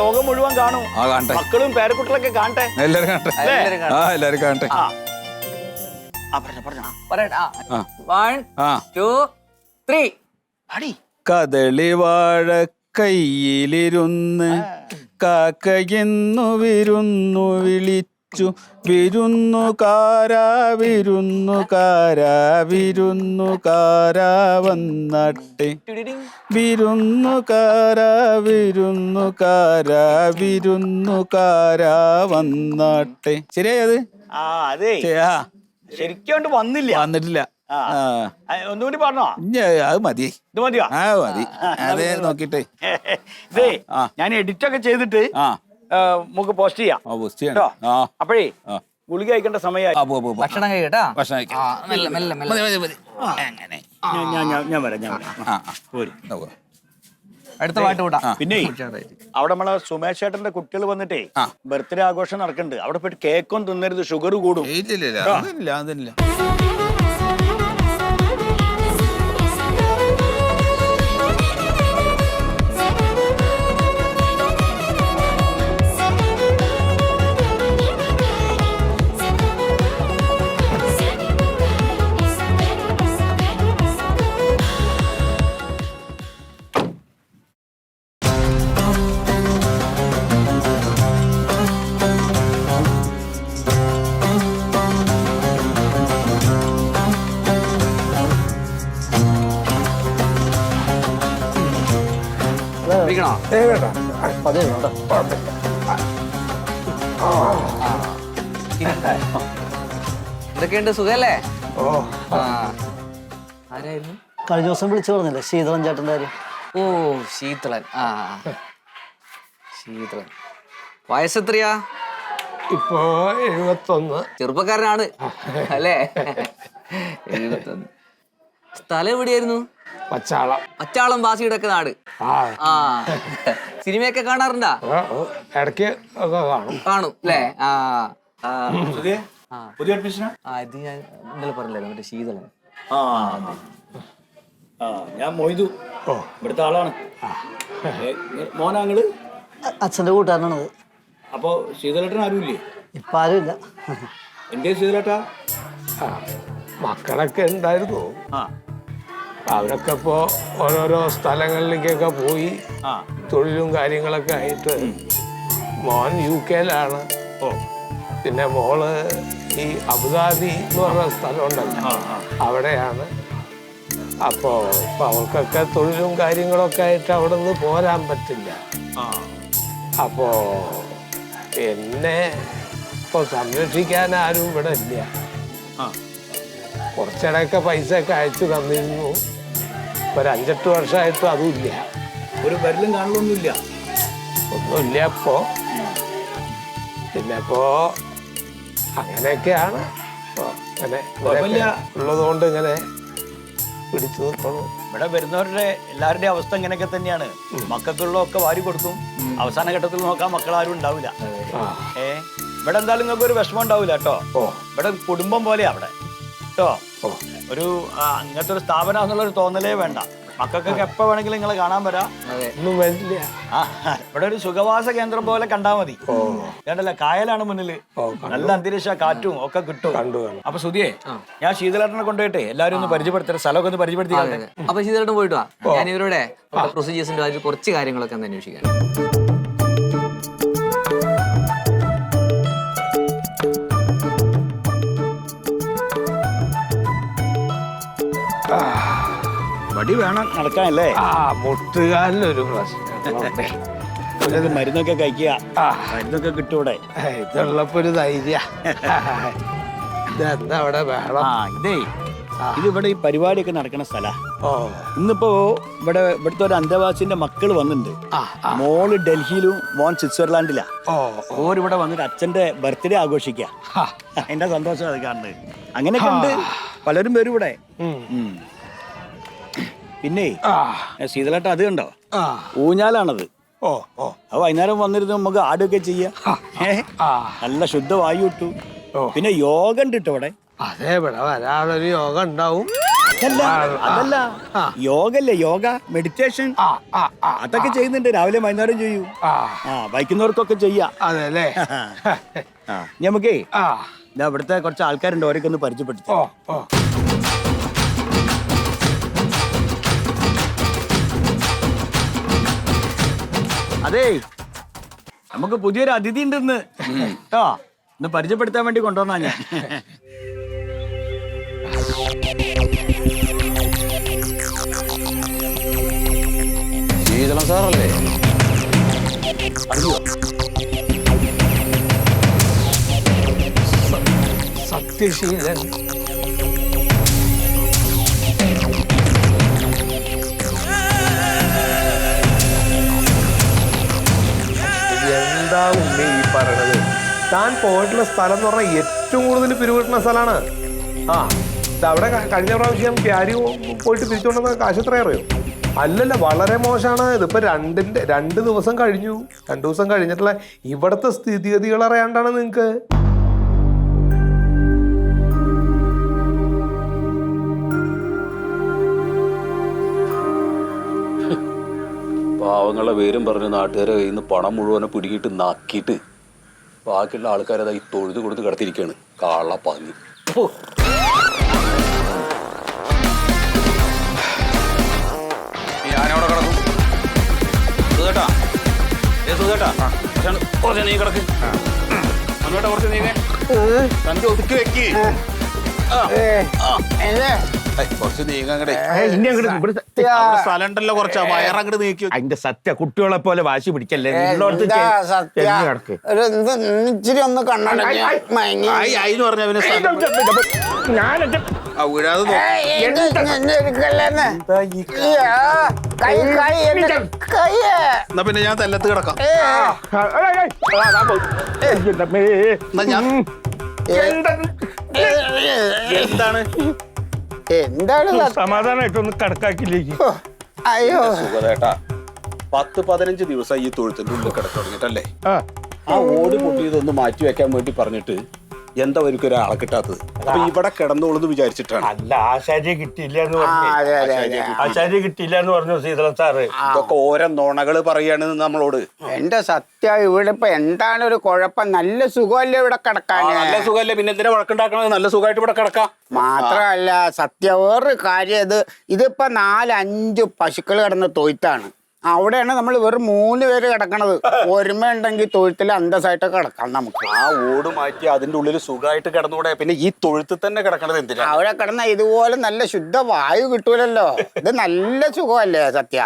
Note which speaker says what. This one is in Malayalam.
Speaker 1: ലോകം മുഴുവൻ കാണും. മക്കളും പേരക്കുട്ടികളൊക്കെ കാണട്ടെ.
Speaker 2: എല്ലാരും കാണട്ടെ. കദളി വാഴ കയ്യിലിരുന്ന് കാക്കയെന്നു വിരുന്നു വിളിച്ചു. വിരുന്നുകാരാ വിരുന്നുകാരാ വിരുന്നുകാരാ വന്നാട്ടെ. വിരുന്നുകാരാ വിരുന്നുകാരാ വിരുന്നുകാരാ വന്നാട്ടെ. ശരിയായത്?
Speaker 1: അതെ, ശരിക്കും
Speaker 2: വന്നിട്ടില്ല.
Speaker 1: ഒന്നുകൂടി പറഞ്ഞോ?
Speaker 2: അത് മതി.
Speaker 1: ഇത് മതിയോ?
Speaker 2: മതി. അതെ, നോക്കിട്ടെ.
Speaker 1: ഇതേ ഞാൻ എഡിറ്റ് ഒക്കെ ചെയ്തിട്ട് നമുക്ക് പോസ്റ്റ് ചെയ്യാം. അപ്പോഴേ ഗുളിക കഴിക്കേണ്ട സമയമായി.
Speaker 3: ഭക്ഷണം കഴിക്കട്ടാ.
Speaker 1: ഞാൻ വരാം.
Speaker 3: അടുത്ത പാട്ട് കൂട്ടാ.
Speaker 1: പിന്നെ അവിടെ നമ്മളെ സുമേഷ് ചേട്ടന്റെ കുട്ടികൾ വന്നിട്ടേ ബർത്ത്ഡേ ആഘോഷം നടക്കുന്നുണ്ട്. അവിടെ പോയിട്ട് കേക്കൊന്നും തിന്നരുത്, ഷുഗർ കൂടും.
Speaker 2: അതില്ല.
Speaker 3: എന്തൊക്കെയുണ്ട്, സുഖല്ലേ? ആരായിരുന്നു?
Speaker 4: കഴിഞ്ഞ ദിവസം വിളിച്ചു പറഞ്ഞില്ലേ, ശീതളൻ ചേട്ടൻ്റെ കാര്യം.
Speaker 3: ഓ, ശീതളൻ. ശീതളൻ. വയസ്സെത്രയാ?
Speaker 5: ഇപ്പോ 71.
Speaker 3: ചെറുപ്പക്കാരനാണ് അല്ലേ? 71. സ്ഥലം എവിടെയായിരുന്നു? പച്ചാളം ബാസിയുടെ ഒക്കെ നാട്. സിനിമയൊക്കെ കാണാറുണ്ടാ?
Speaker 5: ഇടയ്ക്ക് ഒക്കെ
Speaker 3: കാണും അല്ലേ?
Speaker 1: പുതിയ അഡ്മിഷനാ?
Speaker 3: ഇത് ഞാൻ ഇന്നലെ പറഞ്ഞല്ലോ, മറ്റേ ശീതളൻ.
Speaker 1: ഞാൻ മൊയ്തു, ഇവിടുത്തെ ആളാണ്. മോനാങ്ങള്
Speaker 4: അച്ഛൻ്റെ കൂട്ടുകാരനാണത്.
Speaker 1: അപ്പൊ ശീതളേട്ടൻ ആരുമില്ലേ?
Speaker 4: ഇപ്പം ആരുമില്ല.
Speaker 1: എന്റെ ശീതളേട്ടാ
Speaker 5: മക്കളൊക്കെ ഉണ്ടായിരുന്നു. അവരൊക്കെ ഇപ്പോ ഓരോരോ സ്ഥലങ്ങളിലേക്കൊക്കെ പോയി തൊഴിലും കാര്യങ്ങളൊക്കെ ആയിട്ട്. മോൻ UK-ലാണ്. പിന്നെ മോള് ഈ അബുദാബി എന്ന് പറഞ്ഞ സ്ഥലം ഉണ്ടല്ലോ, അവിടെയാണ്. അപ്പോ അവൾക്കൊക്കെ തൊഴിലും കാര്യങ്ങളൊക്കെ ആയിട്ട് അവിടെ നിന്ന് പോരാൻ പറ്റില്ല. അപ്പോ എന്നെ ഇപ്പൊ സംരക്ഷിക്കാൻ ആരും ഇവിടെ ഇല്ല. കുറച്ചിടയൊക്കെ പൈസ ഒക്കെ അയച്ചു തന്നിരുന്നു. ഒരു 5-8 വർഷമായിട്ടും അതും ഇല്ല.
Speaker 1: ഒരു വരലും കാണലൊന്നുമില്ല.
Speaker 5: ഒന്നുമില്ല ഇപ്പോ. പിന്നെ ഇപ്പോ അങ്ങനെയൊക്കെയാണ്. അങ്ങനെ ഉള്ളതുകൊണ്ട് ഇങ്ങനെ പിടിച്ചു നിൽക്കണം.
Speaker 1: ഇവിടെ വരുന്നവരുടെ എല്ലാവരുടെയും അവസ്ഥ ഇങ്ങനെയൊക്കെ തന്നെയാണ്. മക്കൾക്കുള്ളതൊക്കെ വാരി കൊടുക്കും. അവസാന ഘട്ടത്തിൽ നോക്കാൻ മക്കളാരും ഉണ്ടാവില്ല. ഇവിടെ എന്തായാലും നിങ്ങൾക്ക് ഒരു വിഷമം ഉണ്ടാവില്ല കേട്ടോ. ഇവിടെ കുടുംബം പോലെയാ അവിടെ കേട്ടോ. ഒരു അങ്ങനത്തെ ഒരു സ്ഥാപനം എന്നുള്ളൊരു തോന്നലേ വേണ്ട. മക്കൾക്കൊക്കെ എപ്പോ വേണമെങ്കിലും നിങ്ങളെ കാണാൻ വരാം. ഇവിടെ ഒരു സുഖവാസ കേന്ദ്രം പോലെ കണ്ടാ മതി. കണ്ടല്ലേ, കായലാണ് മുന്നില്, നല്ല അന്തരീക്ഷ കാറ്റും ഒക്കെ കിട്ടും. അപ്പൊ സുധിയെ, ഞാൻ ശീതളേട്ടനെ കൊണ്ടുപോയിട്ടെ എല്ലാവരും ഒന്ന് പരിചയപ്പെടുത്തട്ടെ, സ്ഥലമൊക്കെ ഒന്ന് പരിചയപ്പെടുത്തി.
Speaker 3: അപ്പൊ ശീതളേട്ടൻ പോയിട്ട് വാ. ഞാൻ ഇവരുടെ പ്രൊസീജിയേഴ്സിന്റെ കാര്യത്തിൽ കുറച്ച് കാര്യങ്ങളൊക്കെ ഒന്ന് അന്വേഷിക്കാൻ.
Speaker 1: വടി വേണം നടക്കാനല്ലേ?
Speaker 5: മുട്ടുകാലിനൊരു പ്രശ്നം.
Speaker 1: മരുന്നൊക്കെ കഴിക്കുക, മരുന്നൊക്കെ കിട്ടൂടെ?
Speaker 5: ഇതുള്ളപ്പോ ഒരു ധൈര്യ. ഇതെന്താ അവിടെ വേണം?
Speaker 1: ഇതേ ഇതിവിടെ ഈ പരിപാടിയൊക്കെ നടക്കുന്ന സ്ഥലാ. ഇന്നിപ്പോ ഇവിടുത്തെ ഒരു അന്തേവാസിന്റെ മക്കള് വന്നിട്ടുണ്ട്. മോള് ഡൽഹിയിലും മോൻ സ്വിറ്റ്സർലാൻഡിലാ. ഓരിവിടെ വന്നിട്ട് അച്ഛന്റെ ബർത്ത്ഡേ ആഘോഷിക്കുക. അതിന്റെ സന്തോഷം അത് കാണുന്നത്. അങ്ങനെയൊക്കെ ഉണ്ട്, പലരും വരും ഇവിടെ. പിന്നെ ശീതളേട്ട അത് കണ്ടോ, ഊഞ്ഞാലാണത്. അത് വൈകുന്നേരം വന്നിരുന്ന് നമുക്ക് ആടൊക്കെ ചെയ്യാം. നല്ല ശുദ്ധ വായു ഇട്ടു. പിന്നെ യോഗ ഉണ്ട് കേട്ടോ ഇവിടെ.
Speaker 5: അതെ, ഇവിടെ വരാനൊരു യോഗ ഉണ്ടാവും.
Speaker 1: അല്ല അതല്ല യോഗല്ലേ യോഗ മെഡിറ്റേഷൻ അതൊക്കെ ചെയ്യുന്നുണ്ട് രാവിലെ വൈകുന്നേരം ചെയ്യൂ വൈകുന്നവർക്കൊക്കെ ചെയ്യാം
Speaker 5: അതെ അല്ലേ
Speaker 1: നമുക്കേ
Speaker 5: ആ
Speaker 1: ഇതാ ഇവിടുത്തെ കുറച്ച് ആൾക്കാരുണ്ട് അവരൊക്കെ ഒന്ന് പരിചയപ്പെടുത്തി
Speaker 5: ഓ ഓ
Speaker 1: അതേ നമുക്ക് പുതിയൊരു അതിഥി ഉണ്ടെന്ന് കേട്ടോ ഒന്ന് പരിചയപ്പെടുത്താൻ വേണ്ടി കൊണ്ടുവന്നാ ഞാൻ
Speaker 2: ശീതളം സാറല്ലേ?
Speaker 5: സത്യശീലൻ എന്താ ഉണ്ണി ഈ പറയണത്? താൻ പോയിട്ടുള്ള സ്ഥലം എന്ന് പറഞ്ഞാൽ ഏറ്റവും കൂടുതൽ പിരിവിട്ടുന്ന സ്ഥലമാണ്. ആ അവിടെ കഴിഞ്ഞ പ്രാവശ്യം പ്യാരി പോയിട്ട് തിരിച്ചുകൊണ്ടുവന്ന കാശ് എത്ര അറിയോ? അല്ലല്ല, വളരെ മോശമാണ്. ഇതിപ്പോ 2 ദിവസം കഴിഞ്ഞു. 2 ദിവസം കഴിഞ്ഞിട്ടുള്ള ഇവിടുത്തെ സ്ഥിതിഗതികൾ അറിയാണ്ടാണ് നിങ്ങക്ക്.
Speaker 6: പാവങ്ങളുടെ പേരും പറഞ്ഞ് നാട്ടുകാരെ കയ്യിൽ നിന്ന് പണം മുഴുവനെ പിടിക്കിട്ട് നക്കിയിട്ട് ബാക്കിയുള്ള ആൾക്കാരത് ഈ തൊഴുത് കൊടുത്ത് കിടത്തിരിക്കുകയാണ്. കാള പന്നി.
Speaker 2: ഞാനവിടെ കിടക്കും. സുഖേട്ടാ, സുഖേട്ടാ, കുറച്ച് നീ കിടക്ക്. അന്നോട്ടെ കുറച്ച് നീങ്ങ തന്റെ ഒതുക്കി വെക്ക്. കുറച്ച് നീങ്ങടെ സ്ഥലം ഉണ്ടല്ലോ, കുറച്ച് വയറങ്ങട് നീക്കി.
Speaker 7: അതിന്റെ സത്യ കുട്ടികളെ പോലെ വാശി പിടിക്കല്ലേ.
Speaker 8: ഇച്ചിരി ഒന്ന്
Speaker 2: ആയിന്ന് പറഞ്ഞ എന്നാ പിന്നെ ഞാൻ തല്ലത്ത് കിടക്കാം. എന്താണ്
Speaker 7: സമാധാനമായിട്ടൊന്ന് കണക്കാക്കിലേക്ക്.
Speaker 8: അയ്യോ
Speaker 6: സുഖേട്ടാ, 10-15 ദിവസം ഈ തൊഴുത്തിന്റെ ഉള്ളിൽ കിടന്നു തുടങ്ങിട്ടല്ലേ? ആ ഓട് പൊട്ടിയതൊന്ന് മാറ്റി വെക്കാൻ വേണ്ടി പറഞ്ഞിട്ട് എന്താ എനിക്ക് ഒരാളെ കിട്ടാത്തത്? അപ്പൊ ഇവിടെ കിടന്നോളെന്ന് വിചാരിച്ചിട്ടാണ്.
Speaker 7: അല്ല, ആശാരിയെ കിട്ടിയില്ല എന്ന് പറഞ്ഞു. ആശാരിയെ കിട്ടിയില്ല എന്ന് പറഞ്ഞു ശീതളൻ സാറ്.
Speaker 6: ഇതൊക്കെ ഓരോ നുണകള് പറയാണ് നമ്മളോട്.
Speaker 8: എന്റെ സത്യ, ഇവിടെ ഇപ്പൊ എന്താണ് ഒരു കുഴപ്പം? നല്ല സുഖമല്ലേ ഇവിടെ കിടക്കാൻ?
Speaker 6: നല്ല സുഖമല്ലേ, പിന്നെ എന്തിനാ വഴക്കുണ്ടാക്കണത്? നല്ല സുഖമായിട്ട് ഇവിടെ കിടക്കാം.
Speaker 8: മാത്രമല്ല സത്യ, വേറൊരു കാര്യം, ഇതിപ്പോ 4-5 പശുക്കൾ കിടന്ന തൊയ്ത്താണ്. അവിടെയാണ് നമ്മൾ വെറും 3 പേര് കിടക്കണത്. ഒരുമ ഉണ്ടെങ്കിൽ തൊഴുത്തിൽ അന്തസ്സായിട്ട് കിടക്കാം നമുക്ക്.
Speaker 6: ആ ഓട് മാറ്റി അതിന്റെ ഉള്ളിൽ സുഖമായിട്ട് കിടന്നുകൂടെ? പിന്നെ ഈ തൊഴുത്തിൽ തന്നെ കിടക്കണത് എന്തിനാ?
Speaker 8: അവിടെ കിടന്ന ഇതുപോലെ നല്ല ശുദ്ധ വായു കിട്ടൂലല്ലോ. ഇത് നല്ല സുഖമല്ലേ സത്യ?